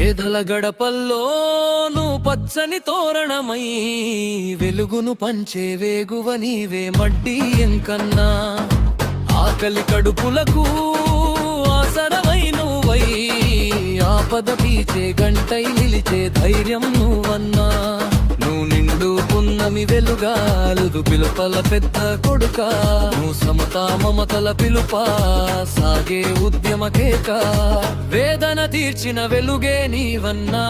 పేదల గడపల్లోను పచ్చని తోరణమై వెలుగును పంచే వేగువ నీవే మడ్డి ఎంకన్నా. ఆకలి కడుపులకు ఆసరమై నువ్వై ఆపద పీచే గంటై నిలిచే ధైర్యం నువ్వన్నా. నువ్వు నిండు పున్నమి వెలుగాలుదు పిలుపల పెద్ద కొడుక. నువ్వు సమతా మమతల పిలుపా సాగే ఉద్యమ కేక. వేదన తీర్చిన వెలుగే నీవన్నా.